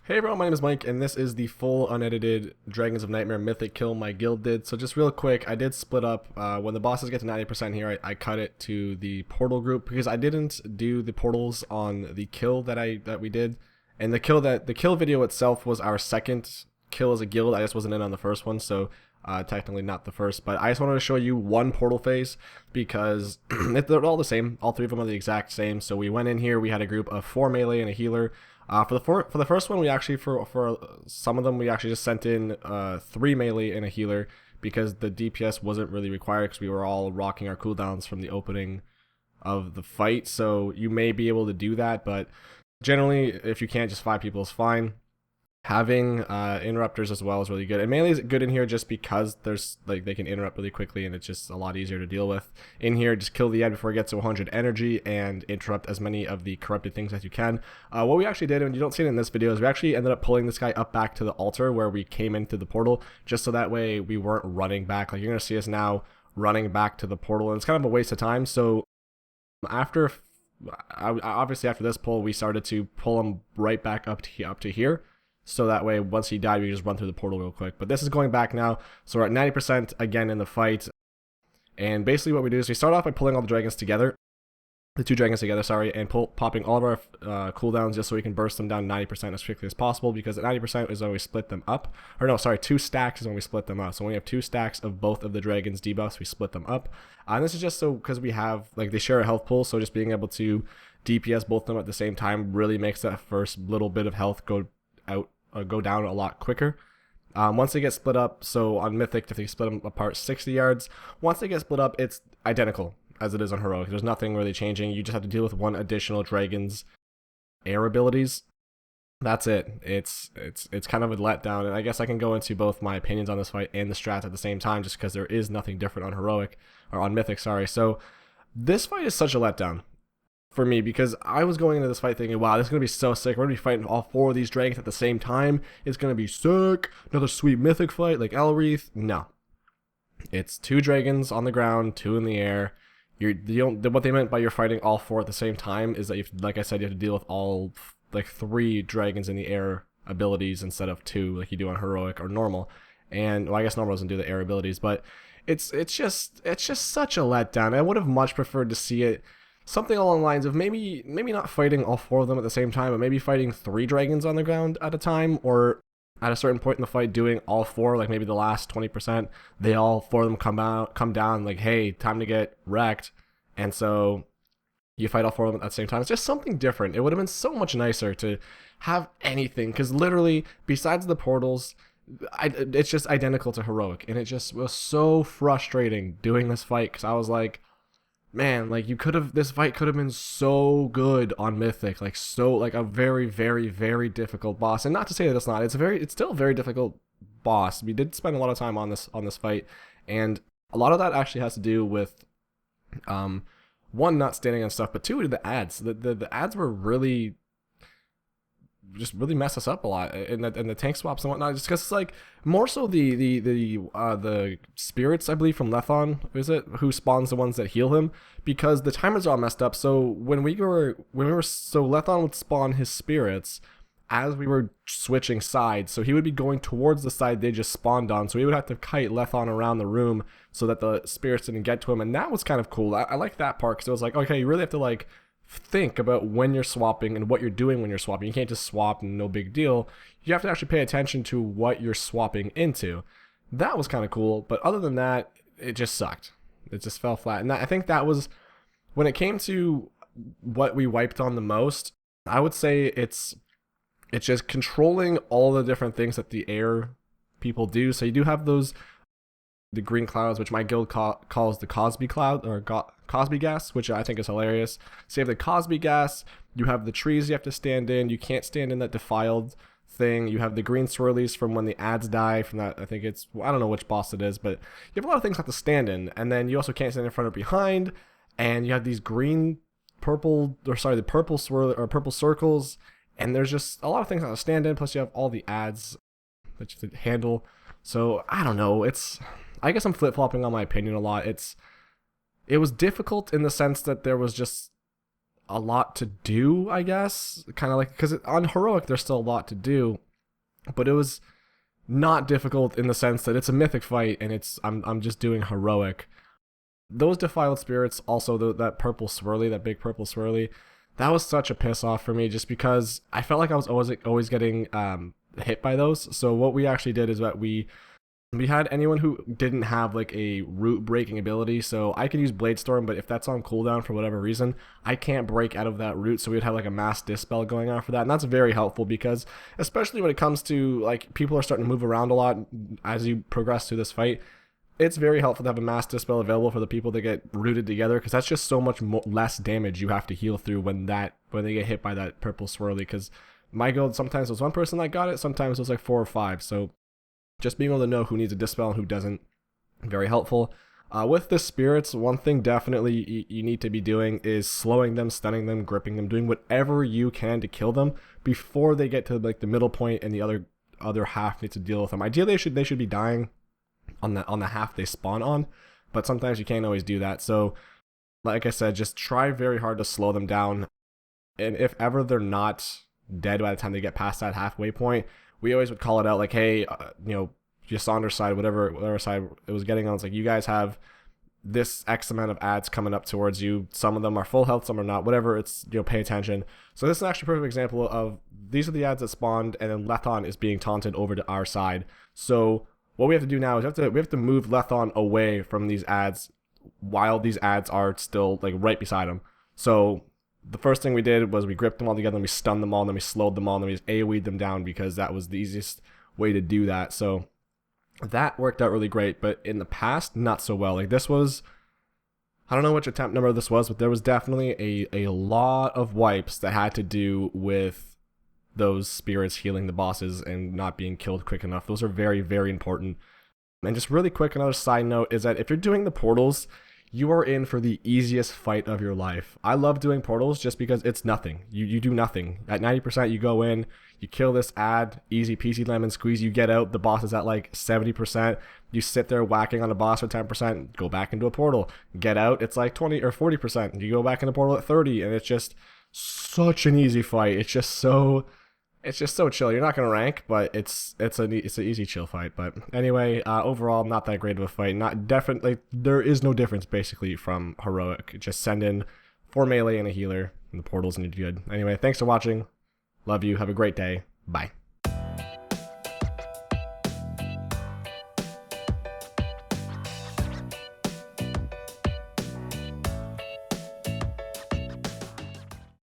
Hey everyone, my name is Mike, and this is the full unedited Dragons of Nightmare Mythic kill my guild did. So just real quick, I did split up, when the bosses get to 90% here, I cut it to the portal group, because I didn't do the portals on the kill that we did. And the kill video itself was our second kill as a guild. I just wasn't in on the first one, so technically not the first. But I just wanted to show you one portal phase, because they're all the same. All three of them are the exact same. So we went in here, we had a group of 4 melee and a healer. For the first one, we actually for some of them we actually just sent in 3 melee and a healer, because the DPS wasn't really required, because we were all rocking our cooldowns from the opening of the fight. So you may be able to do that, but generally, if you can't, just 5 people is fine. Having interrupters as well is really good, and melee is good in here just because there's they can interrupt really quickly, and it's just a lot easier to deal with. In here, just kill the end before it gets to 100 energy and interrupt as many of the corrupted things as you can. What we actually did, and you don't see it in this video, is we actually ended up pulling this guy up back to the altar where we came into the portal, just so that way we weren't running back. Like, you're gonna see us now running back to the portal, and it's kind of a waste of time. So obviously after this pull, we started to pull him right back up to here. So that way, once he died, we just run through the portal real quick. But this is going back now, so we're at 90% again in the fight. And basically what we do is we start off by pulling all the dragons together, the 2 dragons together, sorry, and popping all of our cooldowns just so we can burst them down 90% as quickly as possible, because at 90% is when we split them up. Or no, sorry, 2 stacks is when we split them up. So when we have 2 stacks of both of the dragons debuffs, we split them up. And this is just so because we have, they share a health pool, so just being able to DPS both of them at the same time really makes that first little bit of health go down a lot quicker. Once they get split up, so on Mythic, if they split them apart 60 yards, once they get split up, it's identical as it is on Heroic. There's nothing really changing. You just have to deal with 1 additional dragon's air abilities. That's it. It's kind of a letdown, and I guess I can go into both my opinions on this fight and the strats at the same time, just because there is nothing different on Heroic, or on Mythic, sorry. So this fight is such a letdown for me, because I was going into this fight thinking, wow, this is going to be so sick. We're going to be fighting all 4 of these dragons at the same time. It's going to be sick. Another sweet Mythic fight like Elreath. No. It's 2 dragons on the ground, 2 in the air. What they meant by you're fighting all 4 at the same time is that, like I said, you have to deal with all 3 dragons in the air abilities instead of 2 like you do on Heroic or normal. And, well, I guess normal doesn't do the air abilities, but it's just such a letdown. I would have much preferred to see it something along the lines of maybe not fighting all 4 of them at the same time, but maybe fighting 3 dragons on the ground at a time, or at a certain point in the fight doing all 4, like maybe the last 20%, they all 4 of them come down, like, hey, time to get wrecked, and so you fight all 4 of them at the same time. It's just something different. It would have been so much nicer to have anything, because literally, besides the portals, it's just identical to Heroic, and it just was so frustrating doing this fight, because I was like, man, this fight could have been so good on Mythic, a very, very, very difficult boss. And not to say that it's not, it's still a very difficult boss. We did spend a lot of time on this fight, and a lot of that actually has to do with, 1, not standing on stuff, but 2, the ads. The ads were really mess us up a lot, and the tank swaps and whatnot, just because it's like more so the spirits, I believe, from Lethon, is it, who spawns the ones that heal him, because the timers are all messed up. So when we were so Lethon would spawn his spirits as we were switching sides, so he would be going towards the side they just spawned on, so we would have to kite Lethon around the room so that the spirits didn't get to him, and that was kind of cool. I like that part, because it was like, okay, you really have to think about when you're swapping and what you're doing when you're swapping. You can't just swap and no big deal. You have to actually pay attention to what you're swapping into. That was kind of cool, but other than that, it just sucked. It just fell flat. And I think that was, when it came to what we wiped on the most, I would say it's just controlling all the different things that the air people do. So you do have the green clouds, which my guild calls the Cosby cloud, or Cosby gas, which I think is hilarious. So you have the Cosby gas, you have the trees you have to stand in, you can't stand in that defiled thing, you have the green swirlies from when the ads die from that, I think it's, I don't know which boss it is, but you have a lot of things you have to stand in, and then you also can't stand in front or behind, and you have these the purple swirl, or purple circles, and there's just a lot of things you have to stand in, plus you have all the ads that you have to handle. So I don't know, I guess I'm flip-flopping on my opinion a lot. It was difficult in the sense that there was just a lot to do, I guess. Kind of like, because on heroic there's still a lot to do, but it was not difficult in the sense that it's a mythic fight and I'm just doing heroic. Those defiled spirits, also that purple swirly, that big purple swirly, that was such a piss off for me, just because I felt like I was always getting hit by those. So what we actually did is that we had anyone who didn't have like a root breaking ability, so I could use Blade Storm, but if that's on cooldown for whatever reason, I can't break out of that root, so we'd have like a mass dispel going on for that, and that's very helpful because especially when it comes to like people are starting to move around a lot as you progress through this fight, it's very helpful to have a mass dispel available for the people that get rooted together, because that's just so much less damage you have to heal through when they get hit by that purple swirly. Because my guild, sometimes it was one person that got it, sometimes it was like 4 or 5, so just being able to know who needs a dispel and who doesn't, very helpful. With the spirits, one thing definitely you need to be doing is slowing them, stunning them, gripping them, doing whatever you can to kill them before they get to like the middle point and the other half needs to deal with them. Ideally, they should be dying on the half they spawn on, but sometimes you can't always do that. So, like I said, just try very hard to slow them down, and if ever they're not dead by the time they get past that halfway point, we always would call it out like, hey, Ysander's side, whatever side it was getting on, it's like, you guys have this X amount of ads coming up towards you. Some of them are full health, some are not, whatever, it's, pay attention. So this is actually a perfect example of, these are the ads that spawned, and then Lethon is being taunted over to our side. So what we have to do now is we have to move Lethon away from these ads while these ads are still like right beside him. So the first thing we did was we gripped them all together, and we stunned them all, and then we slowed them all, and then we just AoE'd them down, because that was the easiest way to do that. So that worked out really great, but in the past, not so well. Like, this was, I don't know which attempt number this was, but there was definitely a lot of wipes that had to do with those spirits healing the bosses and not being killed quick enough. Those are very, very important. And just really quick, another side note is that if you're doing the portals, you are in for the easiest fight of your life. I love doing portals just because it's nothing. You do nothing. At 90%, you go in, you kill this ad, easy peasy lemon squeeze, you get out, the boss is at like 70%, you sit there whacking on the boss for 10%, go back into a portal, get out, it's like 20 or 40%, you go back in the portal at 30, and it's just such an easy fight. It's just so chill. You're not gonna rank, but it's an easy chill fight. But anyway, overall, not that great of a fight. Not definitely, there is no difference basically from heroic. Just send in 4 melee and a healer, and the portals need good. Anyway, thanks for watching. Love you. Have a great day. Bye.